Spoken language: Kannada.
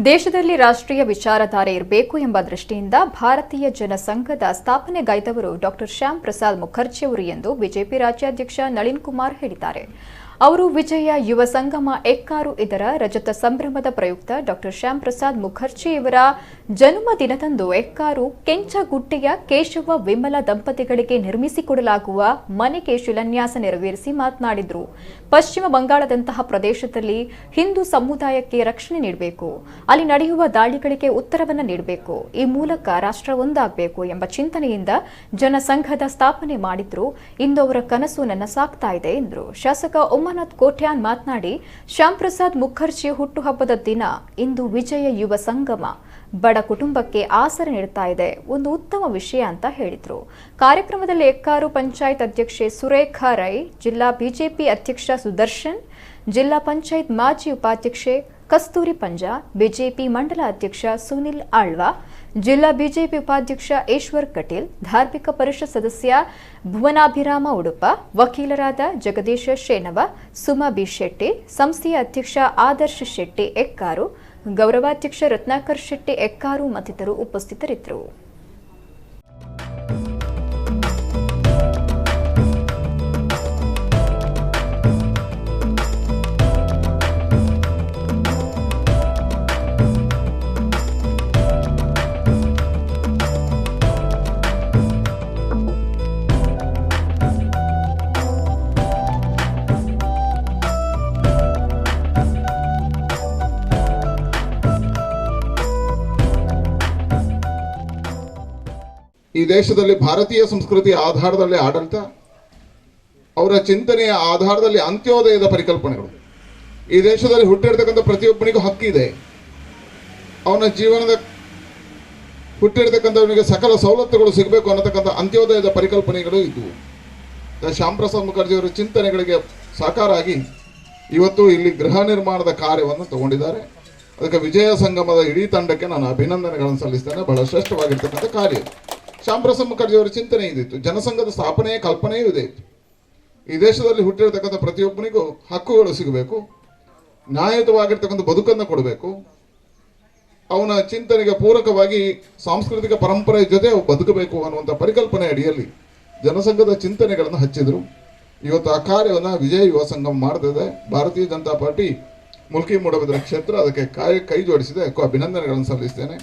ದೇಶದಲ್ಲಿ ರಾಷ್ಟ್ರೀಯ ವಿಚಾರಧಾರೆ ಇರಬೇಕು ಎಂಬ ದೃಷ್ಟಿಯಿಂದ ಭಾರತೀಯ ಜನಸಂಘದ ಸ್ಥಾಪನೆಗೈದವರು ಡಾ ಶ್ಯಾಮ್ ಪ್ರಸಾದ್ ಮುಖರ್ಜಿ ಅವರು ಎಂದು ಬಿಜೆಪಿ ರಾಜ್ಯಾಧ್ಯಕ್ಷ ನಳಿನ್ ಕುಮಾರ್ ಹೇಳಿದ್ದಾರೆ. ಅವರು ವಿಜಯ ಯುವ ಸಂಗಮ ಎಕ್ಕಾರು ಇದರ ರಜತ ಸಂಭ್ರಮದ ಪ್ರಯುಕ್ತ ಡಾ ಶ್ಯಾಮ್ ಪ್ರಸಾದ್ ಮುಖರ್ಜಿ ಇವರ ಜನ್ಮದಿನದಂದು ಎಕ್ಕಾರು ಕೆಂಚಗುಟ್ಟೆಯ ಕೇಶವ ವಿಮಲ ದಂಪತಿಗಳಿಗೆ ನಿರ್ಮಿಸಿಕೊಡಲಾಗುವ ಮನೆಗೆ ಶಿಲಾನ್ಯಾಸ ನೆರವೇರಿಸಿ ಮಾತನಾಡಿದರು. ಪಶ್ಚಿಮ ಬಂಗಾಳದಂತಹ ಪ್ರದೇಶದಲ್ಲಿ ಹಿಂದೂ ಸಮುದಾಯಕ್ಕೆ ರಕ್ಷಣೆ ನೀಡಬೇಕು, ಅಲ್ಲಿ ನಡೆಯುವ ದಾಳಿಗಳಿಗೆ ಉತ್ತರವನ್ನು ನೀಡಬೇಕು, ಈ ಮೂಲಕ ರಾಷ್ಟ್ರ ಒಂದಾಗಬೇಕು ಎಂಬ ಚಿಂತನೆಯಿಂದ ಜನಸಂಘದ ಸ್ಥಾಪನೆ ಮಾಡಿದ್ರು. ಇಂದು ಅವರ ಕನಸು ನನಸಾಗ್ತಾ ಇದೆ ಎಂದರು. ಶಾಸಕ ಉಮಾನಾಥ್ ಕೋಟ್ಯಾನ್ ಮಾತನಾಡಿ, ಶ್ಯಾಮ್ ಪ್ರಸಾದ್ ಮುಖರ್ಜಿ ಹುಟ್ಟುಹಬ್ಬದ ದಿನ ಇಂದು ವಿಜಯ ಯುವ ಸಂಗಮ ಬಡ ಕುಟುಂಬಕ್ಕೆ ಆಸರೆ ನೀಡುತ್ತಾ ಇದೆ, ಒಂದು ಉತ್ತಮ ವಿಷಯ ಅಂತ ಹೇಳಿದ್ರು. ಕಾರ್ಯಕ್ರಮದಲ್ಲಿ ಎಕ್ಕಾರು ಪಂಚಾಯತ್ ಅಧ್ಯಕ್ಷೆ ಸುರೇಖಾ ರೈ, ಜಿಲ್ಲಾ ಬಿಜೆಪಿ ಅಧ್ಯಕ್ಷ ಸುದರ್ಶನ್, ಜಿಲ್ಲಾ ಪಂಚಾಯತ್ ಮಾಜಿ ಉಪಾಧ್ಯಕ್ಷೆ ಕಸ್ತೂರಿ ಪಂಜಾ, ಬಿಜೆಪಿ ಮಂಡಲ ಅಧ್ಯಕ್ಷ ಸುನಿಲ್ ಆಳ್ವಾ, ಜಿಲ್ಲಾ ಬಿಜೆಪಿ ಉಪಾಧ್ಯಕ್ಷ ಈಶ್ವರ್ ಕಟೀಲ್, ಧಾರ್ಮಿಕ ಪರಿಷತ್ ಸದಸ್ಯ ಭುವನಾಭಿರಾಮ ಉಡುಪ, ವಕೀಲರಾದ ಜಗದೀಶ ಶೇನವ, ಸುಮಾ ಬಿ ಶೆಟ್ಟಿ, ಸಂಸ್ಥೆಯ ಅಧ್ಯಕ್ಷ ಆದರ್ಶ ಶೆಟ್ಟಿ ಎಕ್ಕಾರು, ಗೌರವಾಧ್ಯಕ್ಷ ರತ್ನಾಕರ್ ಶೆಟ್ಟಿ ಎಕ್ಕಾರು ಮತ್ತಿತರರು ಉಪಸ್ಥಿತರಿದ್ದರು. ಈ ದೇಶದಲ್ಲಿ ಭಾರತೀಯ ಸಂಸ್ಕೃತಿಯ ಆಧಾರದಲ್ಲಿ ಆಡಳಿತ, ಅವರ ಚಿಂತನೆಯ ಆಧಾರದಲ್ಲಿ ಅಂತ್ಯೋದಯದ ಪರಿಕಲ್ಪನೆಗಳು. ಈ ದೇಶದಲ್ಲಿ ಹುಟ್ಟಿರ್ತಕ್ಕಂಥ ಪ್ರತಿಯೊಬ್ಬನಿಗೂ ಹಕ್ಕಿದೆ. ಅವನ ಜೀವನದ ಹುಟ್ಟಿರ್ತಕ್ಕಂಥವನಿಗೆ ಸಕಲ ಸವಲತ್ತುಗಳು ಸಿಗಬೇಕು ಅನ್ನತಕ್ಕಂಥ ಅಂತ್ಯೋದಯದ ಪರಿಕಲ್ಪನೆಗಳು ಇದ್ದವು. ಶ್ಯಾಮ್ ಪ್ರಸಾದ್ ಮುಖರ್ಜಿ ಅವರ ಚಿಂತನೆಗಳಿಗೆ ಸಾಕಾರ ಆಗಿ ಇವತ್ತು ಇಲ್ಲಿ ಗೃಹ ನಿರ್ಮಾಣದ ಕಾರ್ಯವನ್ನು ತಗೊಂಡಿದ್ದಾರೆ. ಅದಕ್ಕೆ ವಿಜಯ ಸಂಗಮದ ಇಡೀ ತಂಡಕ್ಕೆ ನಾನು ಅಭಿನಂದನೆಗಳನ್ನು ಸಲ್ಲಿಸ್ತೇನೆ. ಬಹಳ ಶ್ರೇಷ್ಠವಾಗಿರ್ತಕ್ಕಂಥ ಕಾರ್ಯ. ಶ್ಯಾಮ್ ಪ್ರಸಾದ್ ಮುಖರ್ಜಿ ಅವರ ಚಿಂತನೆ ಇದಿತ್ತು. ಜನಸಂಘದ ಸ್ಥಾಪನೆಯ ಕಲ್ಪನೆಯೂ ಇದೆ ಇತ್ತು. ಈ ದೇಶದಲ್ಲಿ ಹುಟ್ಟಿರ್ತಕ್ಕಂಥ ಪ್ರತಿಯೊಬ್ಬನಿಗೂ ಹಕ್ಕುಗಳು ಸಿಗಬೇಕು, ನ್ಯಾಯಯುತವಾಗಿರ್ತಕ್ಕಂಥ ಬದುಕನ್ನು ಕೊಡಬೇಕು, ಅವನ ಚಿಂತನೆಗೆ ಪೂರಕವಾಗಿ ಸಾಂಸ್ಕೃತಿಕ ಪರಂಪರೆಯ ಜೊತೆ ಬದುಕಬೇಕು ಅನ್ನುವಂಥ ಪರಿಕಲ್ಪನೆ ಅಡಿಯಲ್ಲಿ ಜನಸಂಘದ ಚಿಂತನೆಗಳನ್ನು ಹಚ್ಚಿದರು. ಇವತ್ತು ಆ ಕಾರ್ಯವನ್ನು ವಿಜಯ ಯುವ ಸಂಗಮ ಮಾಡ್ತಿದೆ. ಭಾರತೀಯ ಜನತಾ ಪಾರ್ಟಿ ಮುಲ್ಕಿ ಮೂಡಬಿದ್ರೆ ಕ್ಷೇತ್ರ ಅದಕ್ಕೆ ಕೈ ಜೋಡಿಸಿದೆ. ಅಭಿನಂದನೆಗಳನ್ನು ಸಲ್ಲಿಸ್ತೇನೆ.